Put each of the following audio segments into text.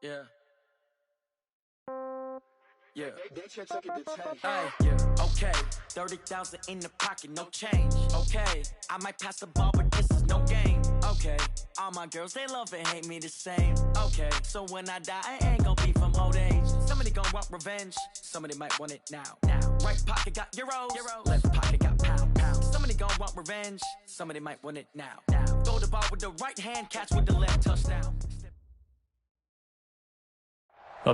Yeah. Yeah. Okay. 30,000 in the pocket, no change. Okay. I might pass the ball, but this is no game. Okay. All my girls, they love and hate me the same. Okay. So when I die, I ain't gonna be from old age. Somebody gonna want revenge. Somebody might want it now. Right pocket got euros. Left pocket got pound. Somebody gonna want revenge. Somebody might want it now. Throw the ball with the right hand, catch with the left, touchdown.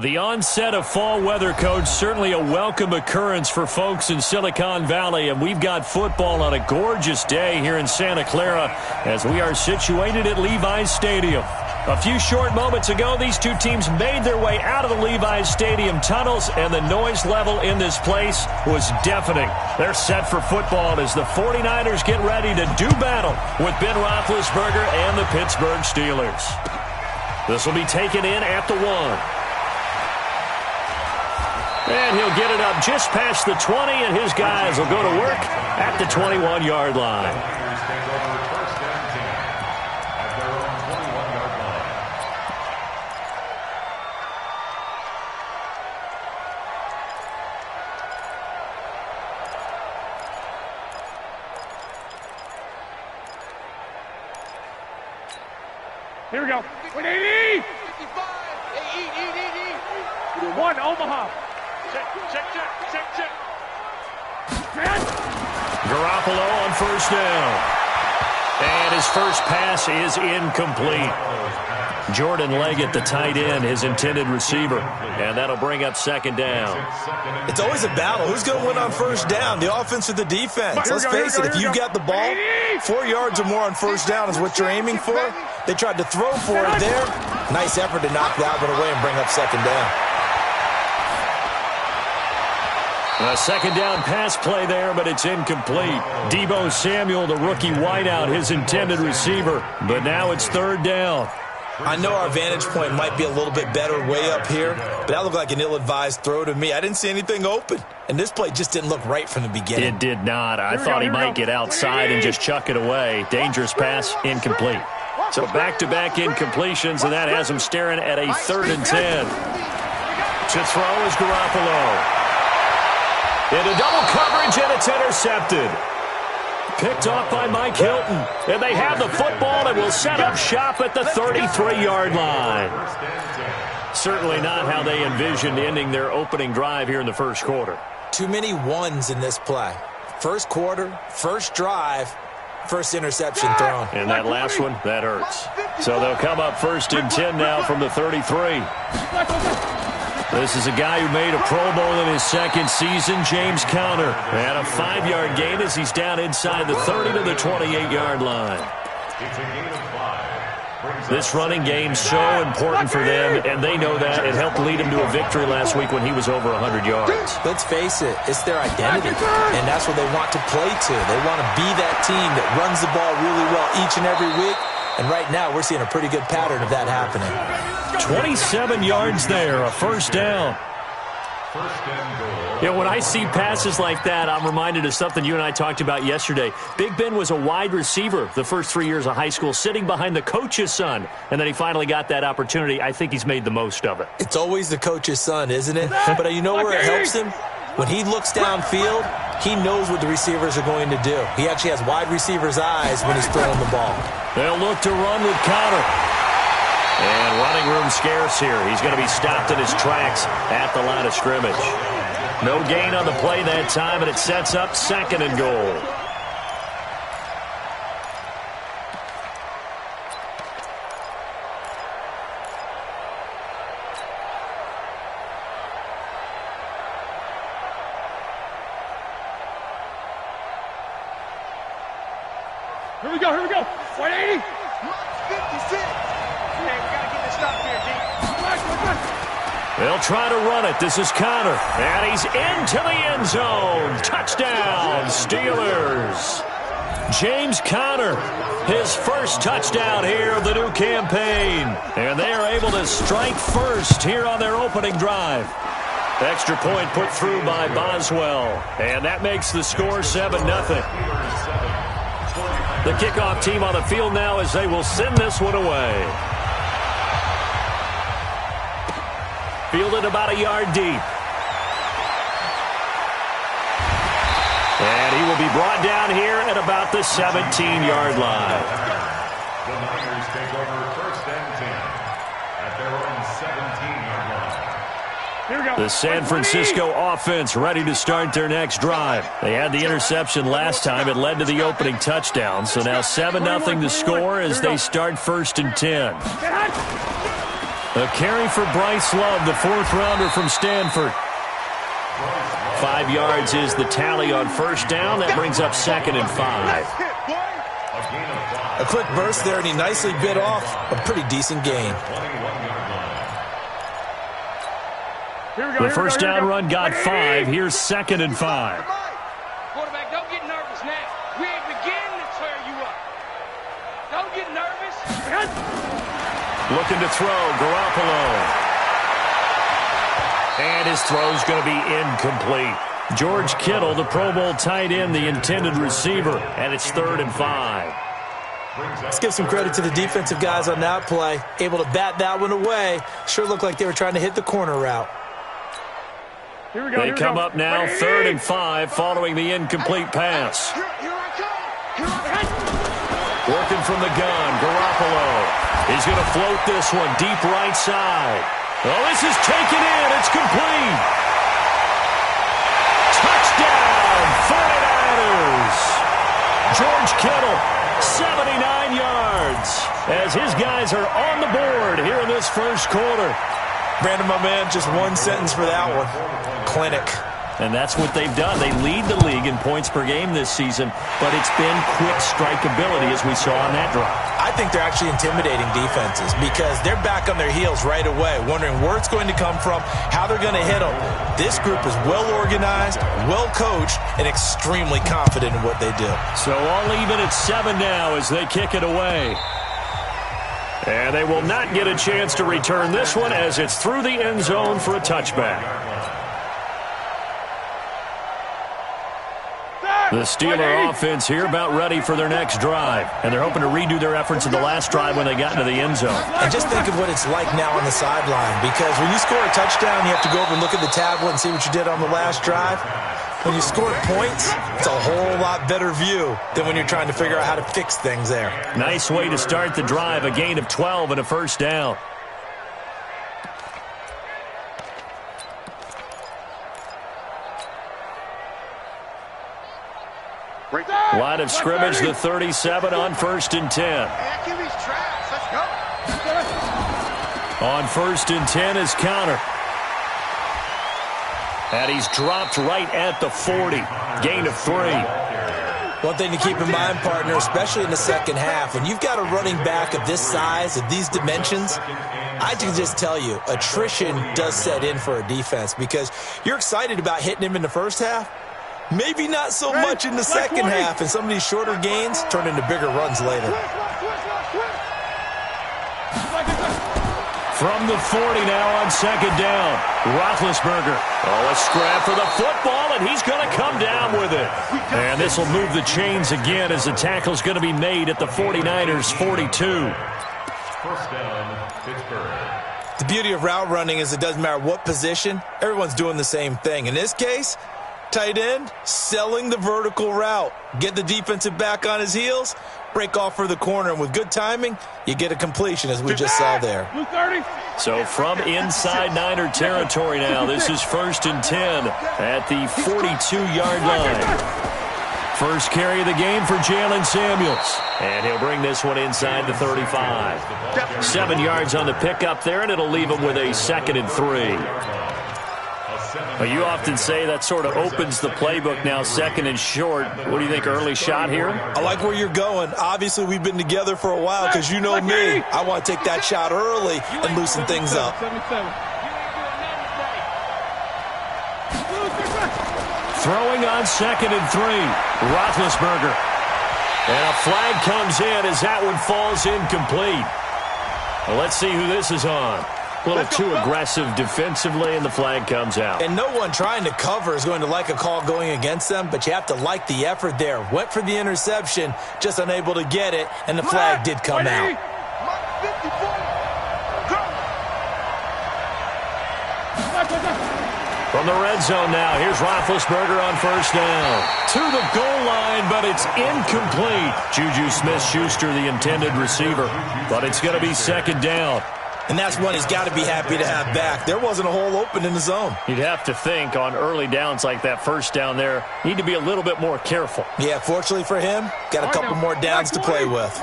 The onset of fall weather, Coach, certainly a welcome occurrence for folks in Silicon Valley, and we've got football on a gorgeous day here in Santa Clara as we are situated at Levi's Stadium. A few short moments ago, these two teams made their way out of the Levi's Stadium tunnels, and the noise level in this place was deafening. They're set for football as the 49ers get ready to do battle with Ben Roethlisberger and the Pittsburgh Steelers. This will be taken in at the 1. And he'll get it up just past the 20, and his guys will go to work at the 21-yard line. Here we go. 180! 1, Omaha. Check. Garoppolo on first down. And his first pass is incomplete. Jordan Leggett, the tight end, his intended receiver. And that'll bring up second down. It's always a battle. Who's going to win on first down, the offense or the defense? Let's face it, if you've got the ball, 4 yards or more on first down is what you're aiming for. They tried to throw for it there. Nice effort to knock that one away and bring up second down. A second down pass play there, but it's incomplete. Deebo Samuel, the rookie wideout, his intended receiver. But now it's third down. I know our vantage point might be a little bit better way up here, but that looked like an ill-advised throw to me. I didn't see anything open, and this play just didn't look right from the beginning. It did not. I thought he might get outside and just chuck it away. Dangerous pass, incomplete. So back-to-back incompletions, and that has him staring at a 3rd and 10. To throw is Garoppolo. Into double coverage, and it's intercepted. Picked off by Mike Hilton. And they have the football and will set up shop at the 33-yard line. Certainly not how they envisioned ending their opening drive here in the first quarter. Too many ones in this play. First quarter, first drive, first interception thrown. And that last one, that hurts. So they'll come up 1st and 10 now from the 33. This is a guy who made a Pro Bowl in his second season, James Conner. And a 5-yard gain as he's down inside the 30 to the 28-yard line. This running game's so important for them, and they know that. It helped lead him to a victory last week when he was over 100 yards. Let's face it, it's their identity, and that's what they want to play to. They want to be that team that runs the ball really well each and every week. And right now, we're seeing a pretty good pattern of that happening. 27 yards there, a first down. You know, when I see passes like that, I'm reminded of something you and I talked about yesterday. Big Ben was a wide receiver the first 3 years of high school, sitting behind the coach's son, and then he finally got that opportunity. I think he's made the most of it. It's always the coach's son, isn't it? But you know where it helps him? When he looks downfield, he knows what the receivers are going to do. He actually has wide receivers' eyes when he's throwing the ball. They'll look to run with Conner. And running room scarce here. He's going to be stopped in his tracks at the line of scrimmage. No gain on the play that time, and it sets up 2nd and goal. Here we go. 180. 56. They'll try to run it. This is Conner. And he's into the end zone. Touchdown, Steelers. James Conner, his first touchdown here of the new campaign. And they are able to strike first here on their opening drive. Extra point put through by Boswell. And that makes the score 7-0. The kickoff team on the field now as they will send this one away. Fielded about a yard deep. And he will be brought down here at about the 17-yard line. The Niners take over first and 10 at their own 17-yard line. Here we go. The San Francisco offense ready to start their next drive. They had the interception last time. It led to the opening touchdown. So now 7-0 to score as they start first and 10. A carry for Bryce Love, the fourth-rounder from Stanford. 5 yards is the tally on first down. That brings up second and 5. A quick burst there, and he nicely bit off a pretty decent gain. The first down run got 5. Here's second and 5. Quarterback, don't get nervous now. We ain't beginning to tear you up. Don't get nervous. Looking to throw, Garoppolo. And his throw's going to be incomplete. George Kittle, the Pro Bowl tight end, the intended receiver, and it's third and 5. Let's give some credit to the defensive guys on that play. Able to bat that one away. Sure looked like they were trying to hit the corner route. Here we go. They come up now, third and 5, following the incomplete pass. Working from the gun, Garoppolo. He's going to float this one deep right side. Oh, this is taken in. It's complete. Touchdown, 49ers. George Kittle, 79 yards, as his guys are on the board here in this first quarter. Brandon, my man, just one sentence for that one. Clinic. And that's what they've done. They lead the league in points per game this season, but it's been quick strikeability as we saw on that drive. I think they're actually intimidating defenses because they're back on their heels right away, wondering where it's going to come from, how they're going to hit them. This group is well organized, well coached, and extremely confident in what they do. So all even at 7 now as they kick it away. And they will not get a chance to return this one as it's through the end zone for a touchback. The Steeler offense here about ready for their next drive. And they're hoping to redo their efforts in the last drive when they got into the end zone. And just think of what it's like now on the sideline, because when you score a touchdown, you have to go over and look at the tablet and see what you did on the last drive. When you score points, it's a whole lot better view than when you're trying to figure out how to fix things there. Nice way to start the drive, a gain of 12 and a first down. Line of scrimmage, the 37 on first and 10. On first and 10 is Connor. And he's dropped right at the 40. Gain of 3. One thing to keep in mind, partner, especially in the second half, when you've got a running back of this size, of these dimensions, I can just tell you, attrition does set in for a defense because you're excited about hitting him in the first half. Maybe not so much in the second half, and some of these shorter gains turn into bigger runs later. From the 40 now on second down. Roethlisberger. Oh, a scrap for the football, and he's going to come down with it. And this will move the chains again as the tackle's going to be made at the 49ers' 42. First down, Pittsburgh. The beauty of route running is it doesn't matter what position, everyone's doing the same thing. In this case, tight end, selling the vertical route. Get the defensive back on his heels, break off for the corner, and with good timing, you get a completion as we just saw there. So from inside Niner territory now, this is first and 10 at the 42-yard line. First carry of the game for Jalen Samuels. And he'll bring this one inside the 35. 7 yards on the pickup there, and it'll leave him with a second and 3. Well, you often say that sort of opens the playbook now, second and short. What do you think, early shot here? I like where you're going. Obviously, we've been together for a while because you know me. I want to take that shot early and loosen things up. Throwing on second and 3. Roethlisberger. And a flag comes in as that one falls incomplete. Well, let's see who this is on. A little too aggressive defensively, and the flag comes out. And no one trying to cover is going to like a call going against them, but you have to like the effort there. Went for the interception, just unable to get it, and the flag did come out. From the red zone now, here's Roethlisberger on first down. To the goal line, but it's incomplete. Juju Smith-Schuster, the intended receiver, but it's going to be second down. And that's one he's got to be happy to have back. There wasn't a hole open in the zone. You'd have to think on early downs like that first down there, need to be a little bit more careful. Yeah, fortunately for him, got a couple more downs to play with.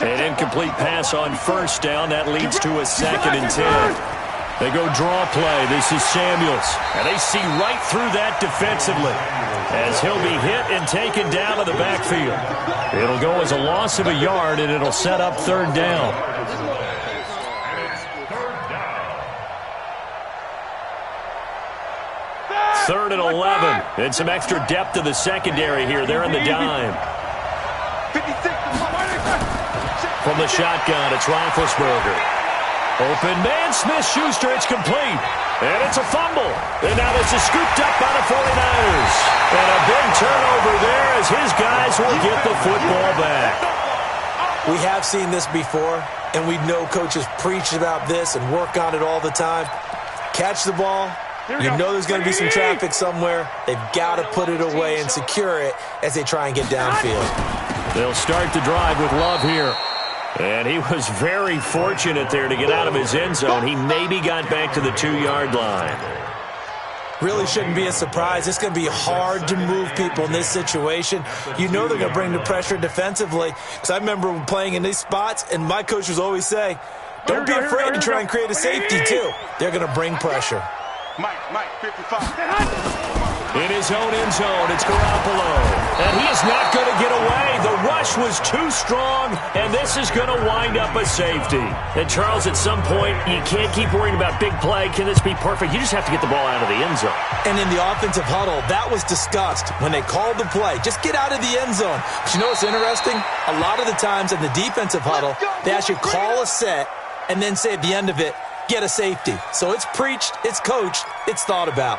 An incomplete pass on first down. That leads to a 2nd and 10. They go draw play. This is Samuels. And they see right through that defensively as he'll be hit and taken down to the backfield. It'll go as a loss of a yard, and it'll set up third down. Third and 11. And some extra depth to the secondary here. They're in the dime. From the shotgun, it's Roethlisberger. Open man, Smith-Schuster, it's complete. And it's a fumble. And now this is scooped up by the 49ers. And a big turnover there as his guys will get the football back. We have seen this before, and we know coaches preach about this and work on it all the time. Catch the ball. You know there's going to be some traffic somewhere. They've got to put it away and secure it as they try and get downfield. They'll start the drive with Love here. And he was very fortunate there to get out of his end zone. He maybe got back to the 2-yard line. Really shouldn't be a surprise. It's going to be hard to move people in this situation. You know they're going to bring the pressure defensively. Because I remember playing in these spots, and my coaches always say, don't be afraid to try and create a safety, too. They're going to bring pressure. Mike, 55. In his own end zone, it's Garoppolo. And he is not going to get away. The rush was too strong, and this is going to wind up a safety. And, Charles, at some point, you can't keep worrying about big play. Can this be perfect? You just have to get the ball out of the end zone. And in the offensive huddle, that was discussed when they called the play. Just get out of the end zone. But you know what's interesting? A lot of the times in the defensive huddle, they actually call a set and then say at the end of it, get a safety. So it's preached, it's coached, it's thought about.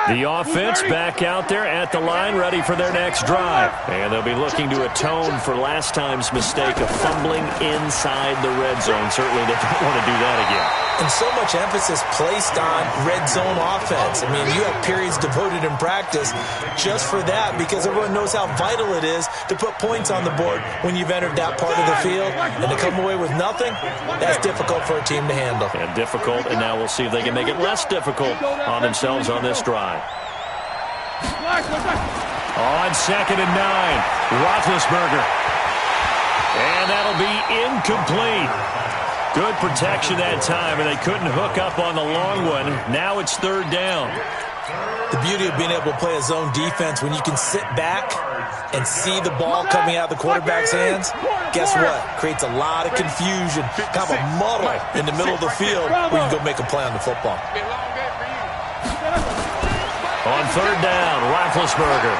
The offense back out there at the line, ready for their next drive. And they'll be looking to atone for last time's mistake of fumbling inside the red zone. Certainly they don't want to do that again. And so much emphasis placed on red zone offense. I mean, you have periods devoted in practice just for that because everyone knows how vital it is to put points on the board when you've entered that part of the field. And to come away with nothing, that's difficult for a team to handle. And difficult, and now we'll see if they can make it less difficult on themselves on this drive. On 2nd and 9, Roethlisberger. And that'll be incomplete. Good protection that time, and they couldn't hook up on the long one. Now it's third down. The beauty of being able to play a zone defense when you can sit back and see the ball coming out of the quarterback's hands, guess what? Creates a lot of confusion, kind of a muddle in the middle of the field where you can go make a play on the football. On third down, Roethlisberger.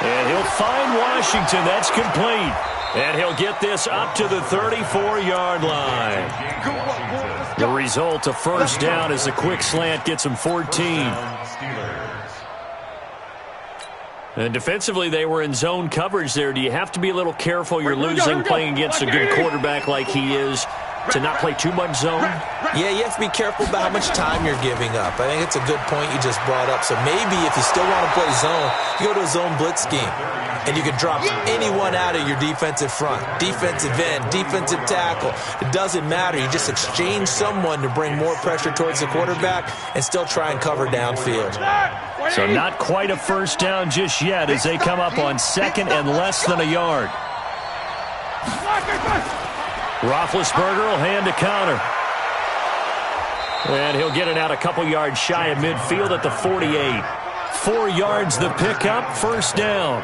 And he'll find Washington. That's complete. And he'll get this up to the 34-yard line. The result, a first down as the quick slant gets him 14. And defensively, they were in zone coverage there. Do you have to be a little careful? You're losing playing against a good quarterback like he is to not play too much zone? Yeah, you have to be careful about how much time you're giving up. I think it's a good point you just brought up. So maybe if you still want to play zone, you go to a zone blitz scheme. And you can drop anyone out of your defensive front. Defensive end, defensive tackle. It doesn't matter. You just exchange someone to bring more pressure towards the quarterback and still try and cover downfield. So not quite a first down just yet as they come up on 2nd and less than a yard. Roethlisberger will hand a counter. And he'll get it out a couple yards shy of midfield at the 48. 4 yards the pickup, first down.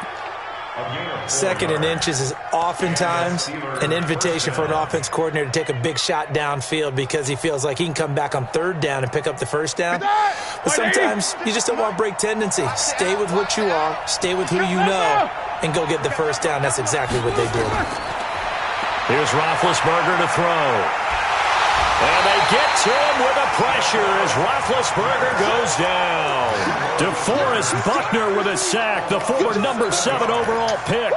2nd and inches is oftentimes an invitation for an offense coordinator to take a big shot downfield because he feels like he can come back on third down and pick up the first down. But sometimes you just don't want to break tendency. Stay with what you are, stay with who you know, and go get the first down. That's exactly what they did. Here's Roethlisberger to throw. And they get to him with the pressure as Roethlisberger goes down. DeForest Buckner with a sack, the former number 7 overall pick.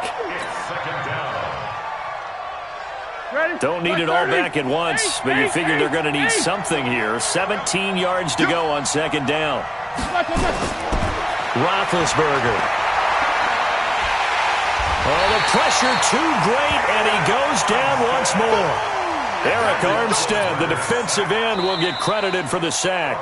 Don't need it all back at once, but you figure they're going to need something here. 17 yards to go on second down. Roethlisberger. Oh, the pressure too great, and he goes down once more. Eric Armstead, the defensive end, will get credited for the sack.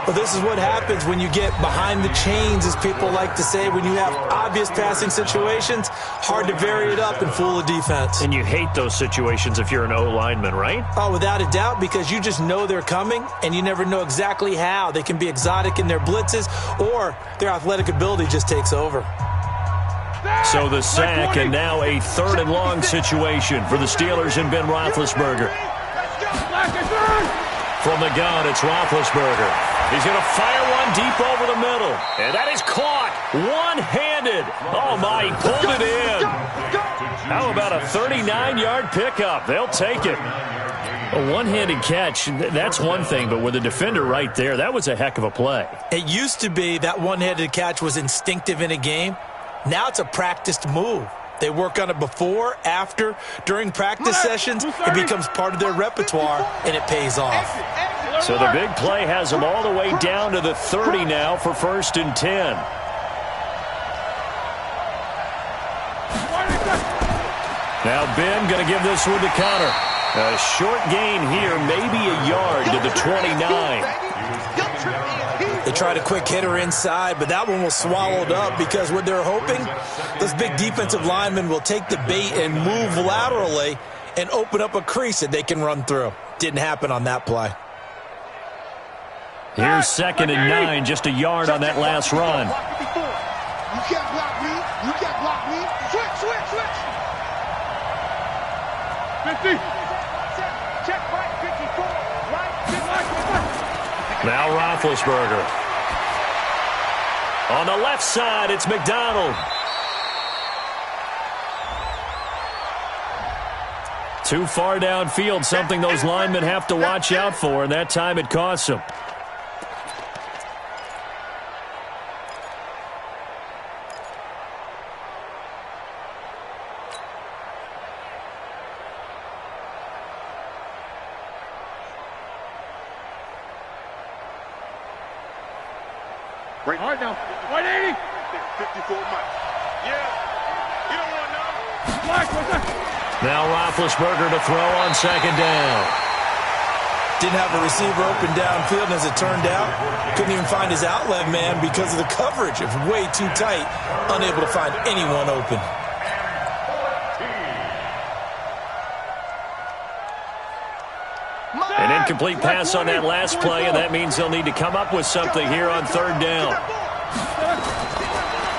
Well, this is what happens when you get behind the chains, as people like to say. When you have obvious passing situations, hard to vary it up and fool the defense. And you hate those situations if you're an O-lineman, right? Oh, without a doubt, because you just know they're coming, and you never know exactly how. They can be exotic in their blitzes, or their athletic ability just takes over. So the sack, and now a 3rd and long situation for the Steelers and Ben Roethlisberger. From the gun, it's Roethlisberger. He's going to fire one deep over the middle. And that is caught one-handed. Oh, my, he pulled it in. How about a 39-yard pickup? They'll take it. A one-handed catch, that's one thing, but with a defender right there, that was a heck of a play. It used to be that one-handed catch was instinctive in a game. Now it's a practiced move. They work on it before, after, during practice sessions. It becomes part of their repertoire, and it pays off. So the big play has them all the way down to the 30 now for 1st and 10. Now Ben going to give this one to Connor. A short gain here, maybe a yard to the 29. They tried a quick hitter inside, but that one was swallowed up because what they're hoping, those big defensive linemen will take the bait and move laterally and open up a crease that they can run through. Didn't happen on that play. Here's 2nd and 9, just a yard on that last run. You can't block me. You can't block me. Switch. 50. Check right, 54. Right. Now Roethlisberger. On the left side, it's McDonald. Too far downfield, something those linemen have to watch out for, and that time it costs them. Right hard now. 180. 54 Mike. Yeah. You don't want to know. Now Roethlisberger to throw on 2nd down. Didn't have a receiver open downfield, and as it turned out, couldn't even find his outlet man because of the coverage. It was way too tight, unable to find anyone open. An incomplete pass on that last play, and that means they'll need to come up with something here on 3rd down.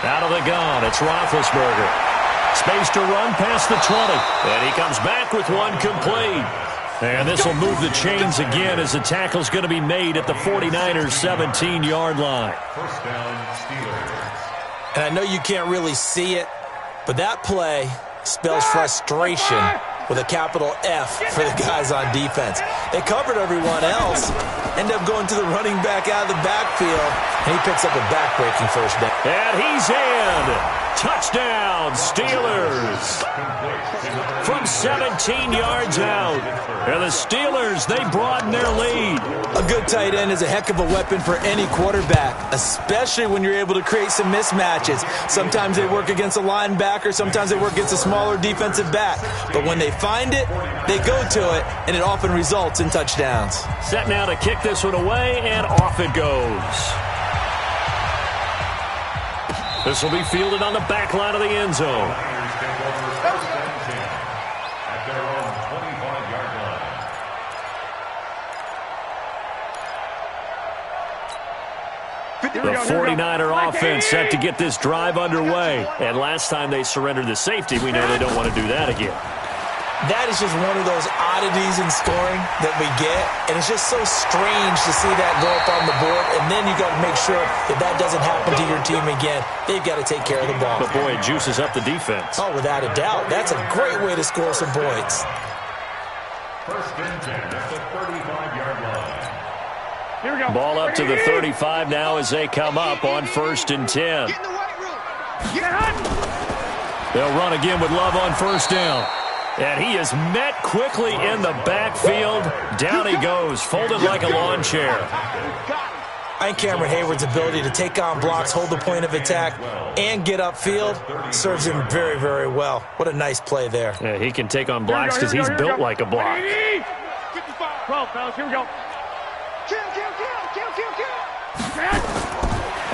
Out of the gun, it's Roethlisberger. Space to run past the 20, and he comes back with one complete. And this will move the chains again as the tackle's going to be made at the 49ers' 17-yard line. 1st down, Steelers. And I know you can't really see it, but that play spells frustration with a capital F for the guys on defense. They covered everyone else, end up going to the running back out of the backfield, and he picks up a back-breaking 1st down. And he's in. Touchdown, Steelers. From 17 yards out. And the Steelers, they broaden their lead. A good tight end is a heck of a weapon for any quarterback, especially when you're able to create some mismatches. Sometimes they work against a linebacker, sometimes they work against a smaller defensive back. But when they find it, they go to it, and it often results in touchdowns. Set now to kick this one away, and off it goes. This will be fielded on the back line of the end zone. At their own 25-yard line. The 49er offense set to get this drive underway. And last time they surrendered the safety, we know they don't want to do that again. That is just one of those oddities in scoring that we get, and it's just so strange to see that go up on the board, and then you got to make sure that that doesn't happen to your team again. They've got to take care of the ball. But, boy, it juices up the defense. Oh, without a doubt. That's a great way to score some points. First and 10 at the 35-yard line. Here we go. Ball up to the 35 now as they come up on 1st and 10. Get in the weight room. They'll run again with Love on 1st down. And he is met quickly in the backfield. Down he goes, folded like a lawn chair. I think Cameron Hayward's ability to take on blocks, hold the point of attack, and get upfield serves him very, very well. What a nice play there. Yeah, he can take on blocks because he's built like a block. 12, fellas. Here we go. Kill.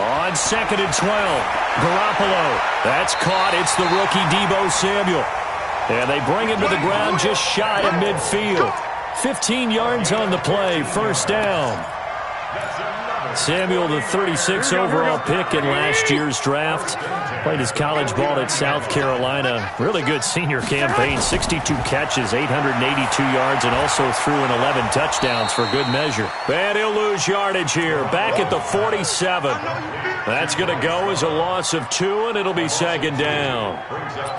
On 2nd and 12, Garoppolo. That's caught. It's the rookie Deebo Samuel. And they bring him to the ground just shy of midfield. 15 yards on the play, 1st down. Samuel, the 36 overall pick in last year's draft. Played his college ball at South Carolina. Really good senior campaign. 62 catches, 882 yards, and also threw in 11 touchdowns for good measure. And he'll lose yardage here. Back at the 47. That's going to go as a loss of 2, and it'll be 2nd down.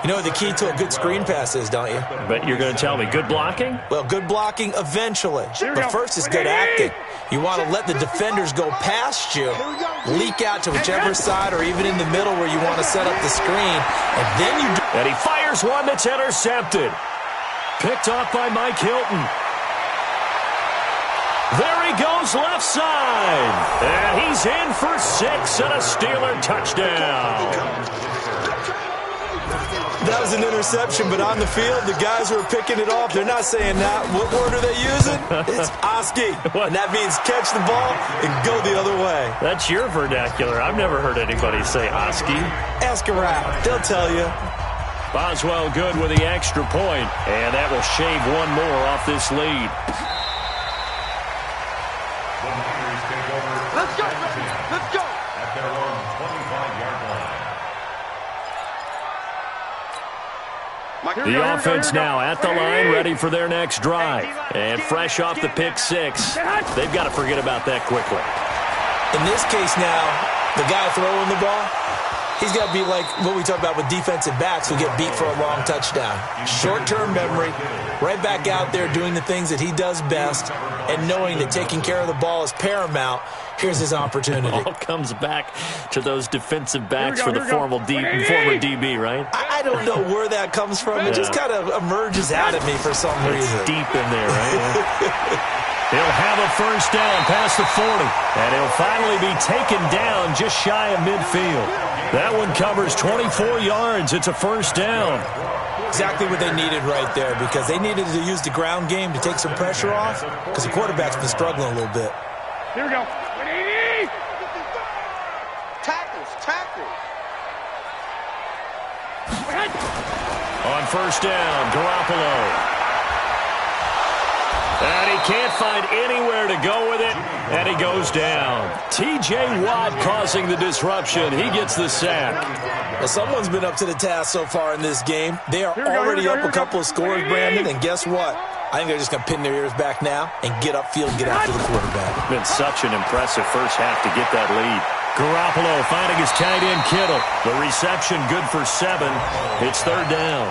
You know what the key to a good screen pass is, don't you? But you're going to tell me good blocking? Well, good blocking eventually. But first is good acting. You want to let the defenders go past you, leak out to whichever side or even in the middle where you want to set up the screen, and then you do. And he fires one that's intercepted. Picked off by Mike Hilton. There he goes left side. And he's in for 6 and a Steeler touchdown. That was an interception, but on the field, the guys who are picking it off, they're not saying that. What word are they using? It's Oski. And that means catch the ball and go the other way. That's your vernacular. I've never heard anybody say Oski. Ask around. They'll tell you. Boswell good with the extra point, and that will shave one more off this lead. The Niners take over. Let's go, baby. Let's go. At their own 25-yard line. The offense now at the line, ready for their next drive. And fresh off the pick 6, they've got to forget about that quickly. In this case now, the guy throwing the ball, he's got to be like what we talk about with defensive backs who get beat for a long touchdown. Short-term memory, right back out there doing the things that he does best, and knowing that taking care of the ball is paramount. Here's his opportunity. All comes back to those defensive backs for the former DB, right? I don't know where that comes from. It just kind of emerges out of me for some reason. It's deep in there, right? He'll have a 1st down past the 40, and he'll finally be taken down just shy of midfield. That one covers 24 yards. It's a 1st down. Exactly what they needed right there, because they needed to use the ground game to take some pressure off, because the quarterback's been struggling a little bit. Here we go. Tackles. On 1st down, Garoppolo. And he can't find anywhere to go with it, and he goes down. T.J. Watt causing the disruption. He gets the sack. Well, someone's been up to the task so far in this game. They are already up a couple of scores, Brandon, and guess what? I think they're just going to pin their ears back now and get upfield and get after the quarterback. Been such an impressive first half to get that lead. Garoppolo finding his tight end Kittle. The reception good for 7. It's 3rd down.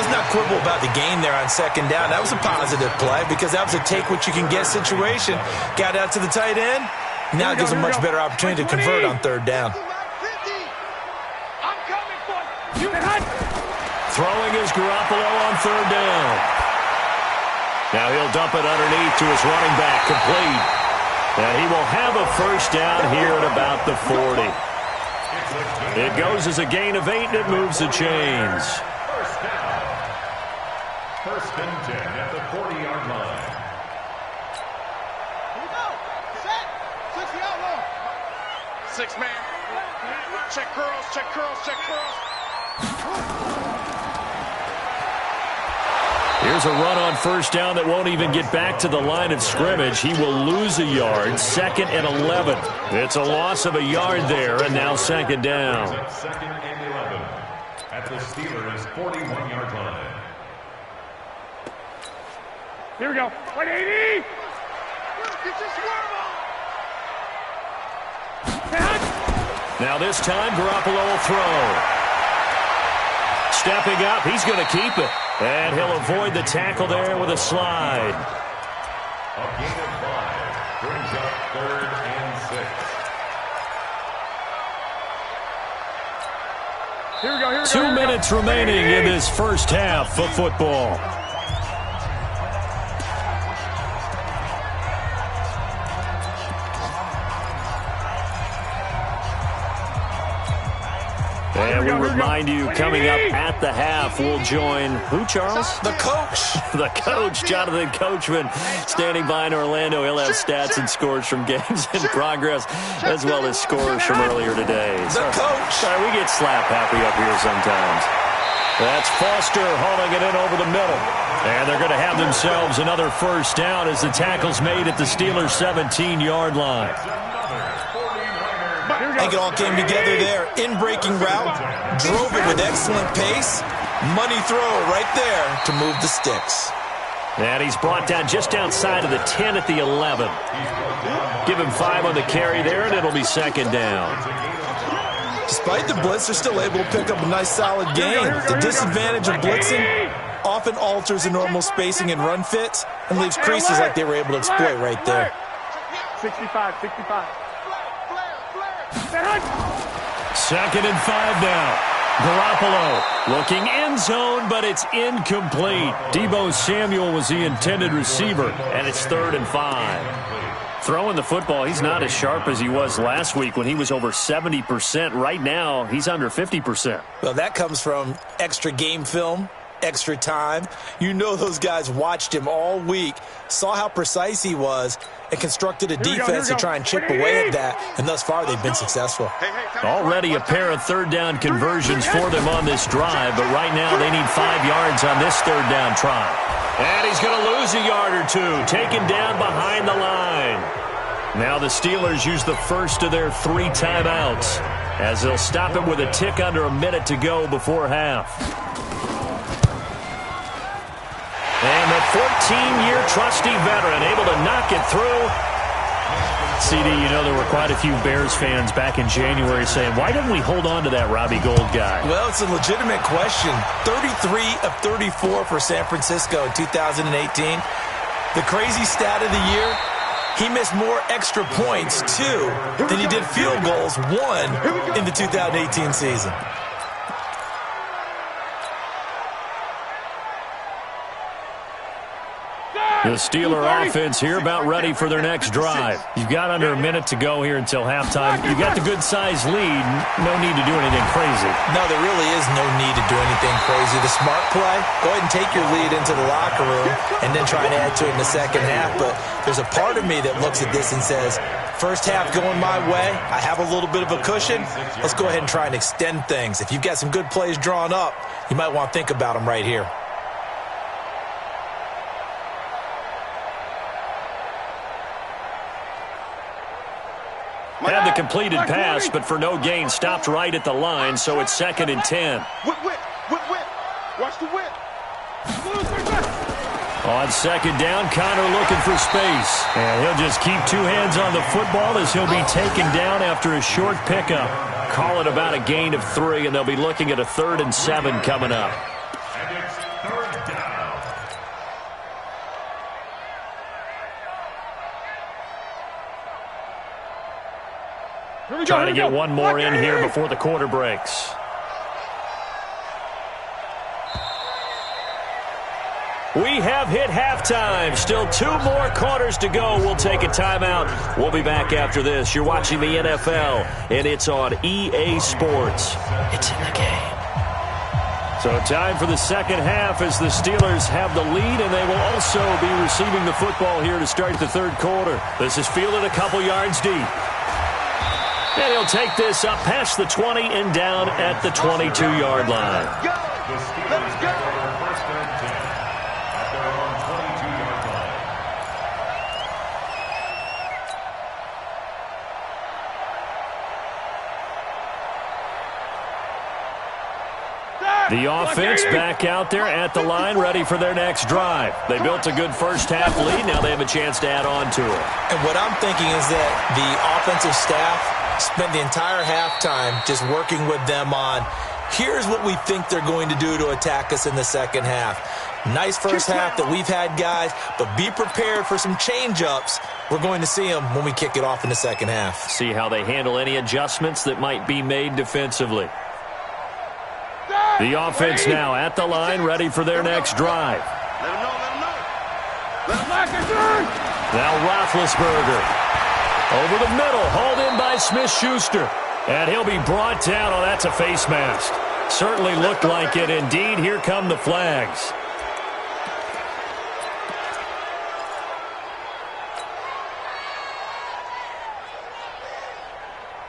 Let's not quibble about the gain there on 2nd down. That was a positive play because that was a take-what-you-can-get situation. Got out to the tight end. Now it gives a much better opportunity to convert on 3rd down. I'm coming for you. Throwing is Garoppolo on 3rd down. Now he'll dump it underneath to his running back, complete. And he will have a 1st down here at about the 40. It goes as a gain of 8, and it moves the chains. 1st down. 1st and 10 at the 40-yard line. Here we go. Set. 6 outlaw. 6 man. Check curls. Here's a run on 1st down that won't even get back to the line of scrimmage. He will lose a yard. 2nd and 11. It's a loss of a yard there, and now 2nd down. 2nd and 11 at the Steelers' 41-yard line. Here we go. 180. Get your swerve on. Now this time, Garoppolo will throw. stepping up. He's going to keep it. And he'll avoid the tackle there with a slide. A gain of 5 brings up 3rd and 6. Here we go, here we go. 2 minutes remaining in this first half of football. And we remind you, coming up at the half, we'll join who, Charles? The coach. The coach, Jonathan Coachman, standing by in Orlando. He'll have stats and scores from games in progress, as well as scores from earlier today. The coach. Sorry, we get slap happy up here sometimes. That's Foster hauling it in over the middle. And they're going to have themselves another first down as the tackle's made at the Steelers' 17-yard line. I think it all came together there. In-breaking route, drove it with excellent pace. Money throw right there to move the sticks. And he's brought down just outside of the 10 at the 11. Give him 5 on the carry there, and it'll be second down. Despite the blitz, they're still able to pick up a nice solid gain. The disadvantage of blitzing often alters the normal spacing and run fits and leaves creases like they were able to exploit right there. 65. 2nd and 5 now. Garoppolo looking end zone, but it's incomplete. Deebo Samuel was the intended receiver, and it's 3rd and 5. Throwing the football, he's not as sharp as he was last week when he was over 70%. Right now, he's under 50%. Well, that comes from extra game film, extra time. You know those guys watched him all week, saw how precise he was, and constructed a defense to try and chip away at that, and thus far they've been successful. Already a pair of third down conversions for them on this drive, but right now they need 5 yards on this third down try. And he's going to lose a yard or two, taken down behind the line. Now the Steelers use the first of their 3 timeouts as they'll stop it with a tick under a minute to go before half. And the 14-year trusty veteran able to knock it through. CD, you know there were quite a few Bears fans back in January saying, why didn't we hold on to that Robbie Gould guy? Well, it's a legitimate question. 33 of 34 for San Francisco in 2018. The crazy stat of the year, he missed more extra points, 2, than he did field goals, 1, in the 2018 season. The Steeler offense here about ready for their next drive. You've got under a minute to go here until halftime. You've got the good-sized lead. No need to do anything crazy. No, there really is no need to do anything crazy. The smart play, go ahead and take your lead into the locker room and then try and add to it in the second half. But there's a part of me that looks at this and says, first half going my way, I have a little bit of a cushion. Let's go ahead and try and extend things. If you've got some good plays drawn up, you might want to think about them right here. Had the completed pass, but for no gain, stopped right at the line, so it's 2nd and 10. Whip. Watch the whip. On 2nd down, Connor looking for space. And he'll just keep 2 hands on the football as he'll be taken down after a short pickup. Call it about a gain of 3, and they'll be looking at a 3rd and 7 coming up. And it's 3rd down. Trying to get one more in here before the quarter breaks. We have hit halftime. Still 2 more quarters to go. We'll take a timeout. We'll be back after this. You're watching the NFL, and it's on EA Sports. It's in the game. So time for the second half as the Steelers have the lead, and they will also be receiving the football here to start the third quarter. This is fielded a couple yards deep. And he'll take this up past the 20 and down at the 22-yard line. The Steelers take over 1st and 10 at their own 22-yard line. The offense back out there at the line, ready for their next drive. They built a good first half lead. Now they have a chance to add on to it. And what I'm thinking is that the offensive staff spent the entire halftime just working with them on Here's what we think they're going to do to attack us in the second half. Nice first half that we've had, guys, but be prepared for some change-ups. We're going to see them when we kick it off in the second half. See how they handle any adjustments that might be made defensively. The offense now at the line, ready for their next drive. Let him know. Let him know. Now Roethlisberger. Over the middle, hauled in by Smith-Schuster. And he'll be brought down. Oh, that's a face mask. Certainly looked like it. Indeed, here come the flags.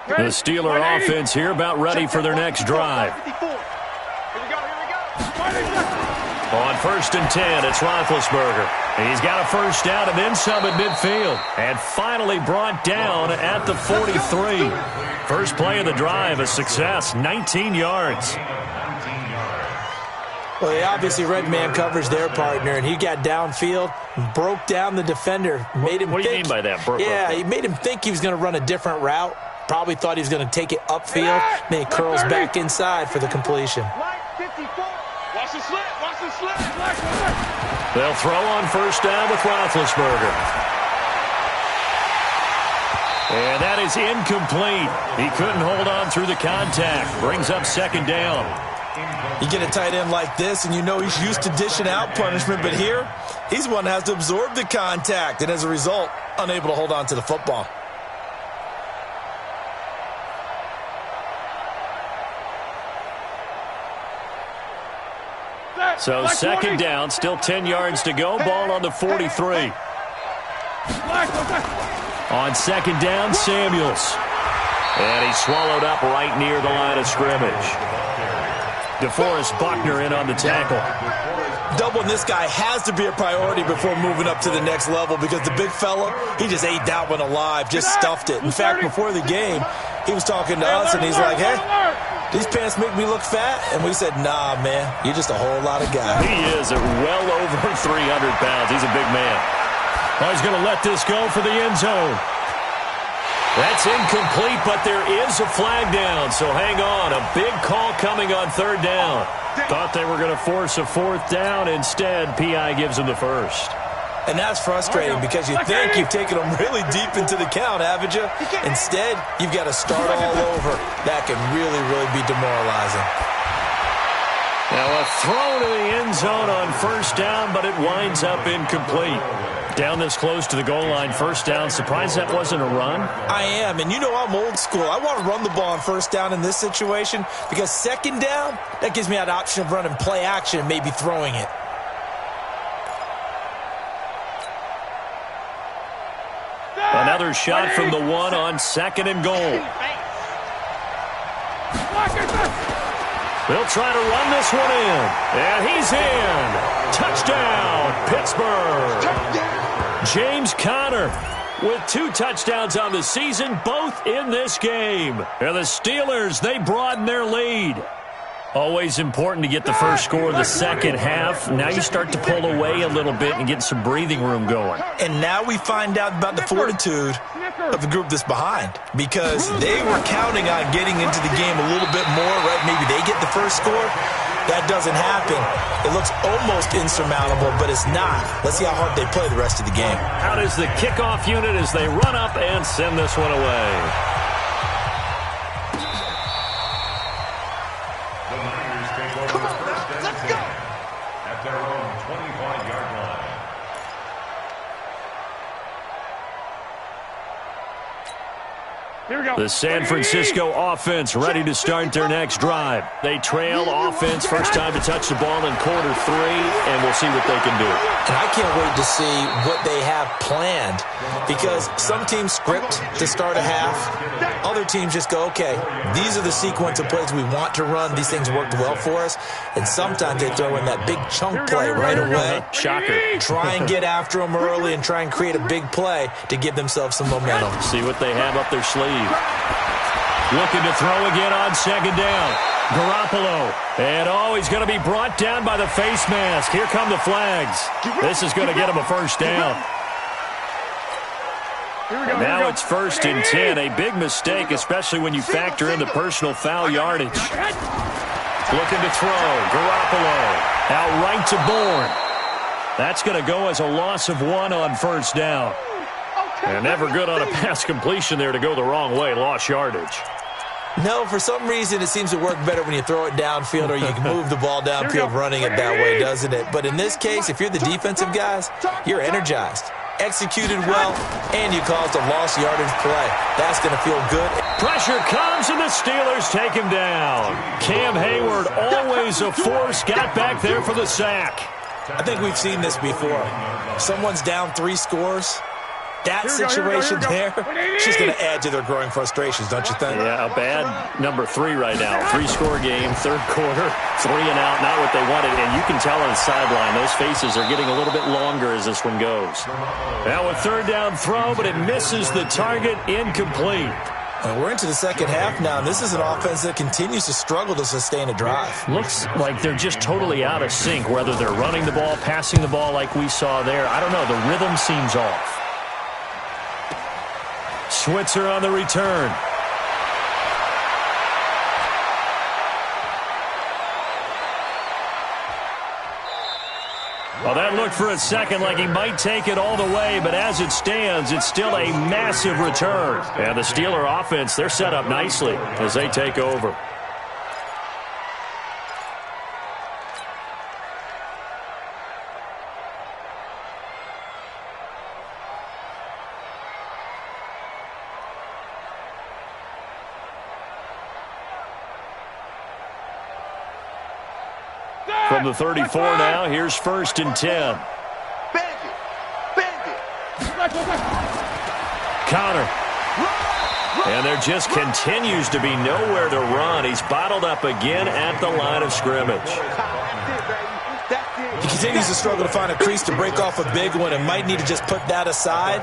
The Steeler offense here about ready for their next drive. On 1st and 10, it's Roethlisberger. He's got a first down and then some at midfield. And finally brought down at the 43. First play of the drive, a success, 19 yards. Well, they obviously read man coverage their partner, and he got downfield, broke down the defender. Made him what do you mean by that? He made him think he was going to run a different route. Probably thought he was going to take it upfield. Then he curls back inside for the completion. Watch the slant. Watch the slant. They'll throw on first down with Roethlisberger. And that is incomplete. He couldn't hold on through the contact. Brings up second down. You get a tight end like this, and you know he's used to dishing out punishment, but here, he's the one that has to absorb the contact, and as a result, unable to hold on to the football. So second down, still 10 yards to go. Ball on the 43. On second down, Samuels. And he's swallowed up right near the line of scrimmage. DeForest Buckner in on the tackle. Doubling this guy has to be a priority before moving up to the next level because the big fella, he just ate that one alive, just stuffed it. In fact, before the game, he was talking to us, and he's like, hey, these pants make me look fat? And we said, nah, man, you're just a whole lot of guy. He is at well over 300 pounds. He's a big man. Oh, he's going to let this go for the end zone. That's incomplete, but there is a flag down, so hang on. A big call coming on third down. Thought they were going to force a fourth down. Instead, P.I. gives them the first. And that's frustrating because you think you've taken them really deep into the count, haven't you? Instead, you've got to start all over. That can really, really be demoralizing. Now a throw to the end zone on first down, but it winds up incomplete. Down this close to the goal line, first down. Surprised that wasn't a run? I am, and you know I'm old school. I want to run the ball on first down in this situation because second down, that gives me that option of running play action and maybe throwing it. Another shot from the one on second and goal. They'll try to run this one in. And he's in. Touchdown, Pittsburgh. James Conner with 2 touchdowns on the season, both in this game. And the Steelers, they broaden their lead. Always important to get the first score of the second half. Now you start to pull away a little bit and get some breathing room going. And now we find out about the fortitude of the group that's behind because they were counting on getting into the game a little bit more, right? Maybe they get the first score. That doesn't happen. It looks almost insurmountable, but it's not. Let's see how hard they play the rest of the game. Out is the kickoff unit as they run up and send this one away. The Niners take over first and 10 at their own 25-yard line. Here we go. The San Francisco offense ready to start their next drive. They trail offense, first time to touch the ball in quarter 3, and we'll see what they can do. And I can't wait to see what they have planned because some teams script to start a half. Other teams just go, okay, these are the sequence of plays we want to run. These things worked well for us. And sometimes they throw in that big chunk play right away. Shocker. Try and get after them early and try and create a big play to give themselves some momentum. See what they have up their sleeve. Looking to throw again on second down. Garoppolo. And he's going to be brought down by the face mask. Here come the flags. This is going to get him a first down. Now it's 1st and 10. A big mistake, especially when you factor in the personal foul yardage. Looking to throw. Garoppolo out right to Bourne. That's going to go as a loss of 1 on first down. And never good on a pass completion there to go the wrong way. Lost yardage. No, for some reason it seems to work better when you throw it downfield or you can move the ball downfield running it that way, doesn't it? But in this case, if you're the defensive guys, you're energized, executed well, and you caused a lost yardage play. That's going to feel good. Pressure comes, and the Steelers take him down. Cam Hayward, always a force, got back there for the sack. I think we've seen this before. Someone's down 3 scores. That situation there, she's going to add to their growing frustrations, don't you think? Yeah, a bad number 3 right now. 3-score game, third quarter, 3 and out, not what they wanted. And you can tell on the sideline, those faces are getting a little bit longer as this one goes. Now a third down throw, but it misses the target, incomplete. And we're into the second half now, and this is an offense that continues to struggle to sustain a drive. Looks like they're just totally out of sync, whether they're running the ball, passing the ball like we saw there. I don't know, the rhythm seems off. Switzer on the return. Well, that looked for a second like he might take it all the way, but as it stands, it's still a massive return. And the Steeler offense, they're set up nicely as they take over. From the 34 now, here's 1st and 10. Connor. And there just continues to be nowhere to run. He's bottled up again at the line of scrimmage. He continues to struggle to find a crease to break off a big one and might need to just put that aside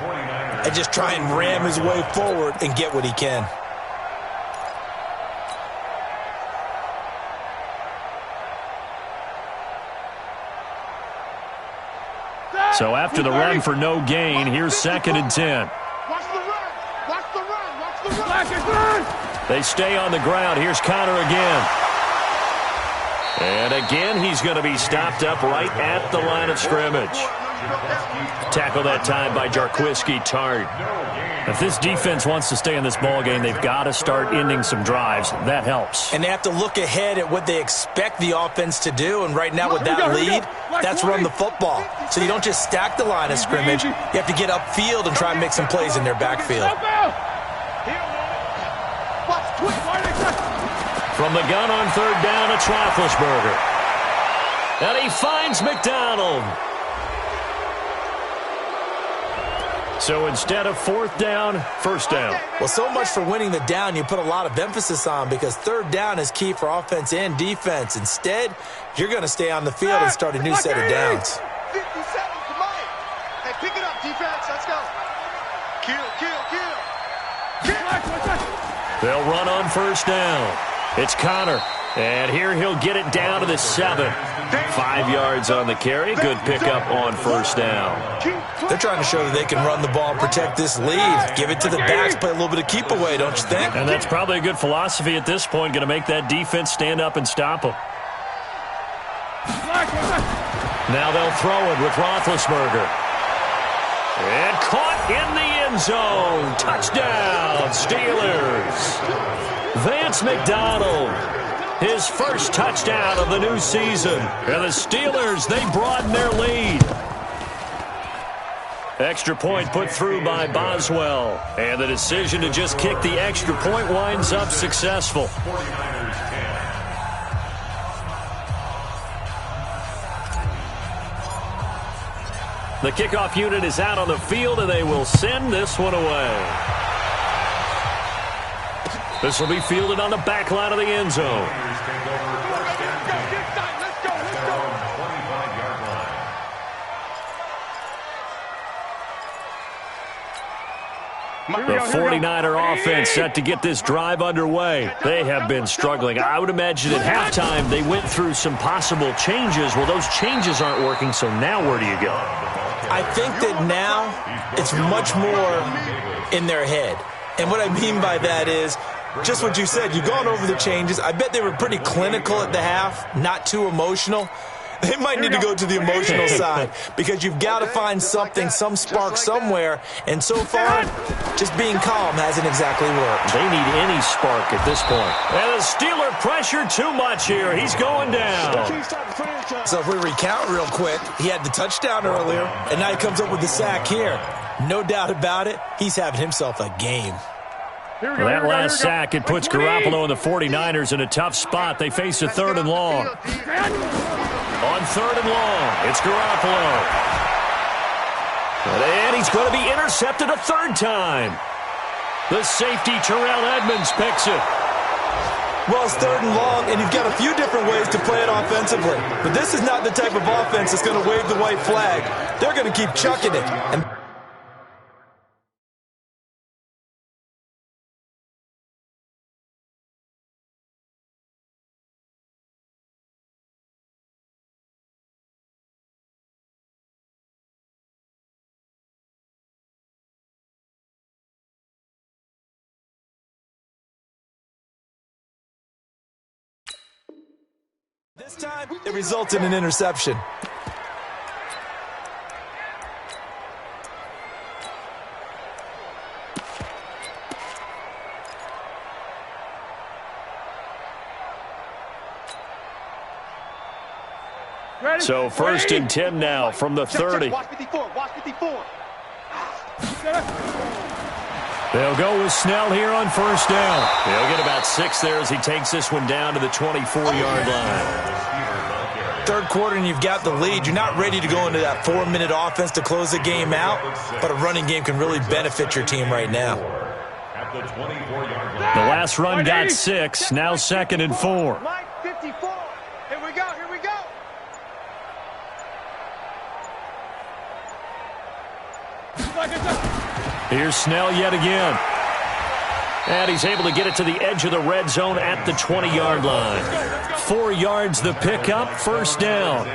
and just try and ram his way forward and get what he can. So after the run for no gain, here's 2nd and 10. Watch the run. Watch the run. Watch the run. They stay on the ground. Here's Connor again. And again, he's going to be stopped up right at the line of scrimmage. Tackled that time by Jarquiski Tart. If this defense wants to stay in this ballgame, they've got to start ending some drives. That helps. And they have to look ahead at what they expect the offense to do. And right now with that lead, that's run the football. So you don't just stack the line of scrimmage. You have to get upfield and try and make some plays in their backfield. From the gun on 3rd down, it's Roethlisberger. And he finds McDonald. So instead of 4th down, 1st down. Well, so much for winning the down you put a lot of emphasis on because 3rd down is key for offense and defense. Instead, you're going to stay on the field and start a new set of downs. 57, come on. Hey, pick it up, defense. Let's go. Kill. They'll run on 1st down. It's Connor. And here he'll get it down to the 7. 5 yards on the carry. Good pickup on 1st down. They're trying to show that they can run the ball and protect this lead. Give it to the backs, play a little bit of keep away, don't you think? And that's probably a good philosophy at this point. Going to make that defense stand up and stop them. Now they'll throw it with Roethlisberger. And caught in the end zone. Touchdown, Steelers. Vance McDonald. His first touchdown of the new season. And the Steelers, they broaden their lead. Extra point put through by Boswell. And the decision to just kick the extra point winds up successful. The kickoff unit is out on the field, and they will send this one away. This will be fielded on the back line of the end zone. The 49er offense set to get this drive underway. They have been struggling. I would imagine at halftime they went through some possible changes. Well, those changes aren't working, so now where do you go? I think that now it's much more in their head. And what I mean by that is just what you said. You've gone over the changes. I bet they were pretty clinical at the half, not too emotional. They might need to go to the emotional side because you've got to find something, some spark somewhere. And so far, just being calm hasn't exactly worked. They need any spark at this point. And the Steeler pressure too much here. He's going down. So if we recount real quick, he had the touchdown earlier, and now he comes up with the sack here. No doubt about it, he's having himself a game. Well, that last sack, it puts Garoppolo and the 49ers in a tough spot. They face a 3rd and long. On 3rd and long, it's Garoppolo. And he's going to be intercepted a 3rd time. The safety, Terrell Edmonds, picks it. Well, it's 3rd and long, and you've got a few different ways to play it offensively. But this is not the type of offense that's going to wave the white flag. They're going to keep chucking it. And this time, it results in an interception. So 1st and 10 now from the 30. Watch 54. Watch 54. They'll go with Snell here on 1st down. They'll get about 6 there as he takes this one down to the 24-yard line. 3rd quarter and you've got the lead. You're not ready to go into that 4-minute offense to close the game out, but a running game can really benefit your team right now. The last run got 6. Now 2nd and 4. Mike, 54. Here we go. Here we go. Here's Snell yet again. And he's able to get it to the edge of the red zone at the 20-yard line. 4 yards the pickup, 1st down.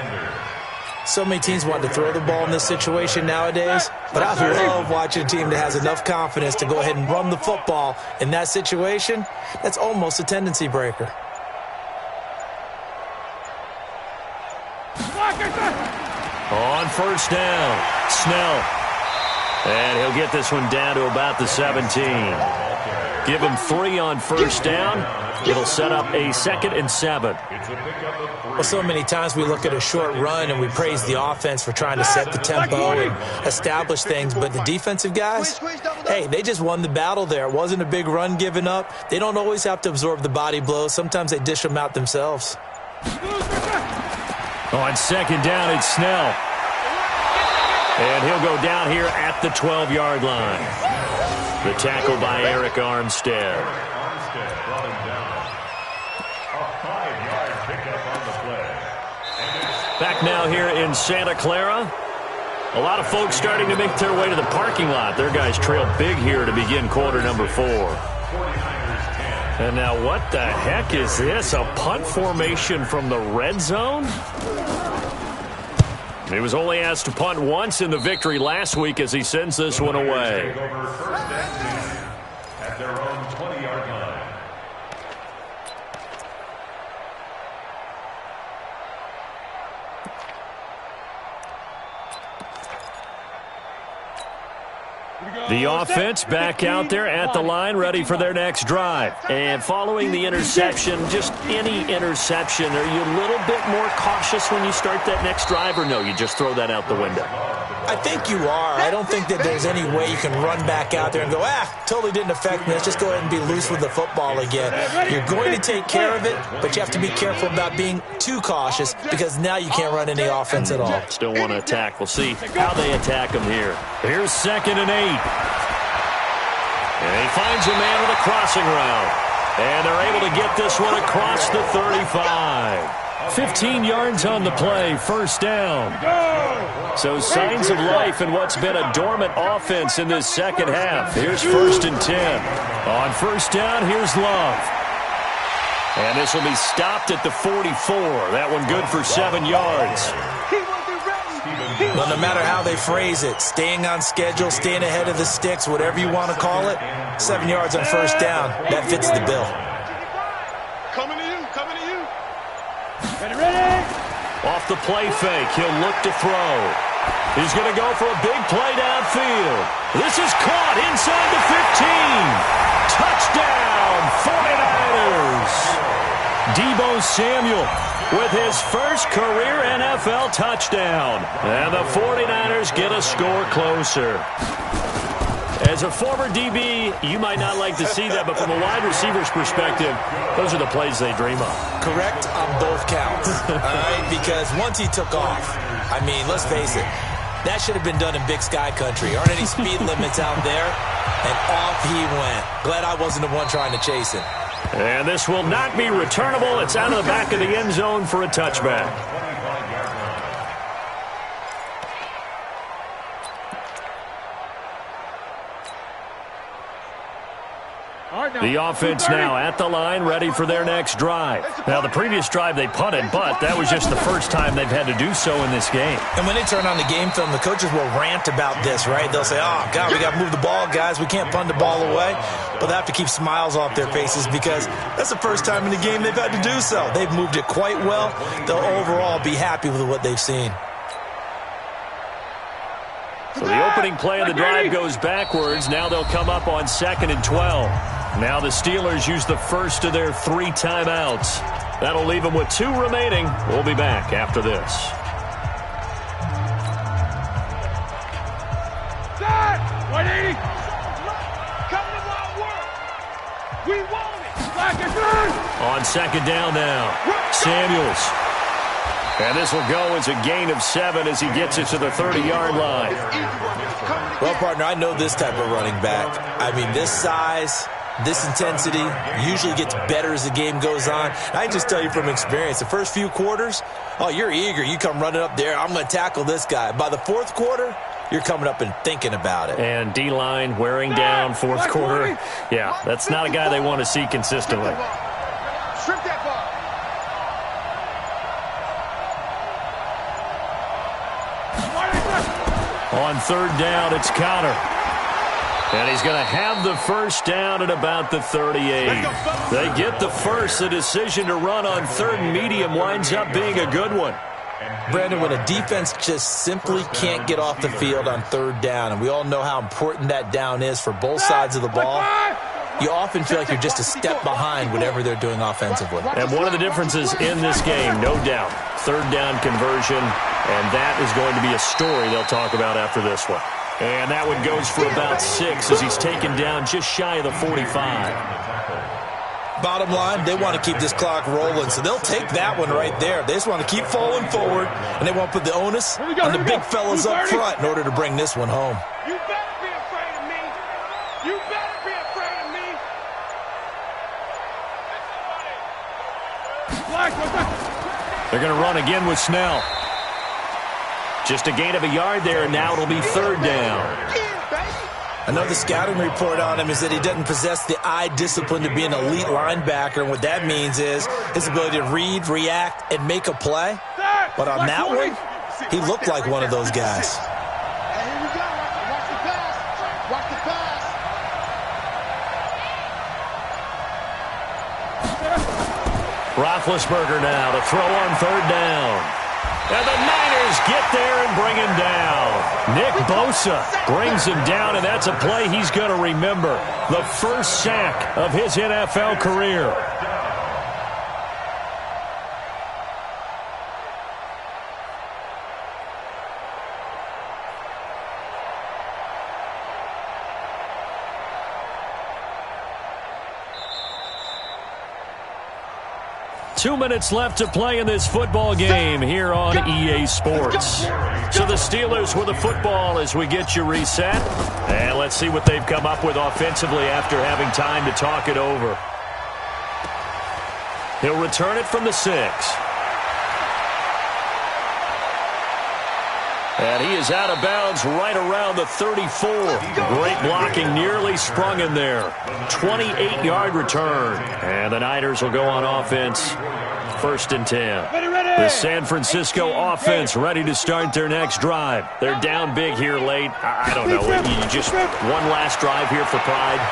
So many teams want to throw the ball in this situation nowadays, but I love watching a team that has enough confidence to go ahead and run the football in that situation. That's almost a tendency breaker. On 1st down, Snell. And he'll get this one down to about the 17. Give him 3 on 1st down. It'll set up a 2nd and 7. Well, so many times we look at a short run and we praise the offense for trying to set the tempo and establish things, but the defensive guys, hey, they just won the battle there. It wasn't a big run given up. They don't always have to absorb the body blows. Sometimes they dish them out themselves. On 2nd down, it's Snell. And he'll go down here at the 12-yard line. The tackle by Eric Armstead. Back now here in Santa Clara. A lot of folks starting to make their way to the parking lot. Their guys trail big here to begin quarter number 4. And now what the heck is this? A punt formation from the red zone? He was only asked to punt once in the victory last week as he sends this one away. At their own 20-yard line. The offense back out there at the line, ready for their next drive. And following the interception, just any interception, are you a little bit more cautious when you start that next drive, or no, you just throw that out the window? I think you are. I don't think that there's any way you can run back out there and go, totally didn't affect me. Let's just go ahead and be loose with the football again. You're going to take care of it, but you have to be careful about being too cautious because now you can't run any offense at all. Still want to attack. We'll see how they attack him here. Here's 2nd and 8. And he finds a man with a crossing route. And they're able to get this one across the 35. 15 yards on the play, 1st down. So signs of life in what's been a dormant offense in this second half. Here's 1st and 10. On 1st down, here's Love. And this will be stopped at the 44. That one good for 7 yards. Well, no matter how they phrase it, staying on schedule, staying ahead of the sticks, whatever you want to call it, 7 yards on first down, that fits the bill. Coming to you, coming to you. Ready? Off the play fake, he'll look to throw. He's going to go for a big play downfield. This is caught inside the 15. Touchdown, 49ers. Deebo Samuel with his first career NFL touchdown. And the 49ers get a score closer. As a former DB, you might not like to see that, but from a wide receiver's perspective, those are the plays they dream of. Correct on both counts, all right? Because once he took off, I mean, let's face it, that should have been done in Big Sky Country. Aren't any speed limits out there? And off he went. Glad I wasn't the one trying to chase him. And this will not be returnable. It's out of the back of the end zone for a touchback. The offense now at the line, ready for their next drive. Now, the previous drive they punted, but that was just the first time they've had to do so in this game. And when they turn on the game film, the coaches will rant about this, right? They'll say, oh, God, we got to move the ball, guys. We can't punt the ball away. But they have to keep smiles off their faces because that's the first time in the game they've had to do so. They've moved it quite well. They'll overall be happy with what they've seen. So the opening play of the drive goes backwards. Now they'll come up on 2nd and 12. Now the Steelers use the first of their 3 timeouts. That'll leave them with 2 remaining. We'll be back after this. Set! 180! Come to my work! We want it! Black and good! On 2nd down now, Samuels. And this will go as a gain of 7 as he gets it to the 30-yard line. Well, partner, I know this type of running back. I mean, this size, this intensity usually gets better as the game goes on. I just tell you from experience, the first few quarters, oh, you're eager. You come running up there, I'm going to tackle this guy. By the 4th quarter, you're coming up and thinking about it. And D-line wearing down 4th quarter. Yeah, that's not a guy they want to see consistently. Strip that ball. On 3rd down, it's Connor. And he's going to have the first down at about the 38. They get the first. The decision to run on 3rd and medium winds up being a good one. Brandon, when a defense just simply can't get off the field on 3rd down, and we all know how important that down is for both sides of the ball, you often feel like you're just a step behind whatever they're doing offensively. And one of the differences in this game, no doubt, 3rd down conversion, and that is going to be a story they'll talk about after this one. And that one goes for about 6 as he's taken down just shy of the 45. Bottom line, they want to keep this clock rolling, so they'll take that one right there. They just want to keep falling forward, and they want to put the onus on the big fellas up front in order to bring this one home. You better be afraid of me. You better be afraid of me. They're going to run again with Snell. Just a gain of a yard there, and now it'll be 3rd down. Another scouting report on him is that he doesn't possess the eye discipline to be an elite linebacker, and what that means is his ability to read, react, and make a play. But on that one, he looked like one of those guys. Here we go. Watch the pass. Watch the pass. Roethlisberger now to throw on 3rd down. And the Niners get there and bring him down. Nick Bosa brings him down, and that's a play he's going to remember. The first sack of his NFL career. Two minutes left to play in this football game here on EA Sports. So the Steelers with the football as we get you reset. And let's see what they've come up with offensively after having time to talk it over. He'll return it from the 6. And he is out of bounds right around the 34. Great blocking, nearly sprung him there. 28-yard return. And the Niners will go on offense. 1st and 10. Ready, ready. The San Francisco offense ready to start their next drive. They're down big here late. I don't know. You just one last drive here for pride.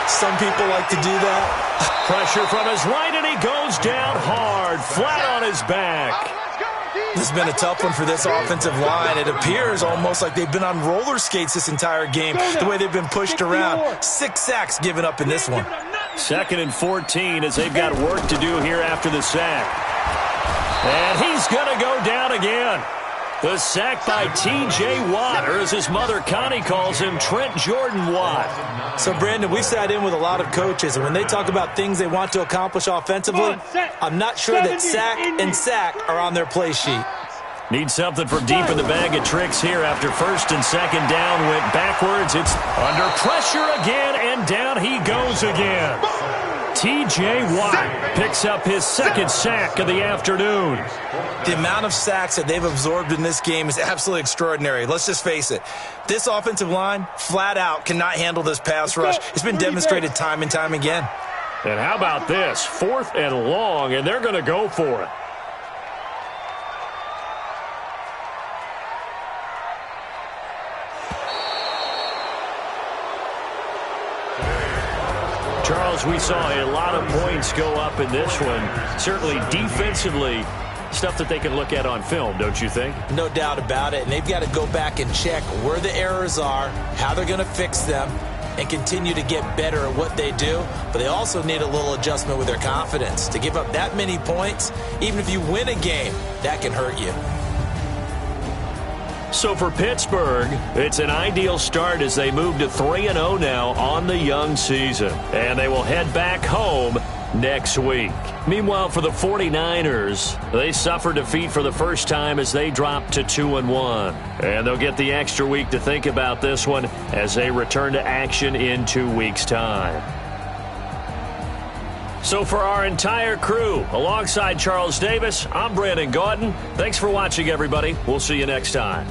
Some people like to do that. Pressure from his right, and he goes down hard, flat on his back. This has been a tough one for this offensive line. It appears almost like they've been on roller skates this entire game, the way they've been pushed around. 6 sacks given up in this one. 2nd and 14 as they've got work to do here after the sack. And he's going to go down again. The sack by T.J. Watt, or as his mother Connie calls him, Trent Jordan Watt. So, Brandon, we've sat in with a lot of coaches, and when they talk about things they want to accomplish offensively, I'm not sure that sack and sack are on their play sheet. Need something from deep in the bag of tricks here after 1st and 2nd down. Went backwards. It's under pressure again, and down he goes again. T.J. Watt picks up his 2nd sack of the afternoon. The amount of sacks that they've absorbed in this game is absolutely extraordinary. Let's just face it. This offensive line, flat out, cannot handle this pass rush. It's been demonstrated time and time again. And how about this? 4th and long, and they're going to go for it. Charles, we saw a lot of points go up in this one. Certainly defensively, stuff that they can look at on film, don't you think? No doubt about it. And they've got to go back and check where the errors are, how they're going to fix them, and continue to get better at what they do. But they also need a little adjustment with their confidence. To give up that many points, even if you win a game, that can hurt you. So for Pittsburgh, it's an ideal start as they move to 3-0 now on the young season. And they will head back home next week. Meanwhile, for the 49ers, they suffer defeat for the first time as they drop to 2-1. And they'll get the extra week to think about this one as they return to action in 2 weeks' time. So for our entire crew, alongside Charles Davis, I'm Brandon Gaudin. Thanks for watching, everybody. We'll see you next time.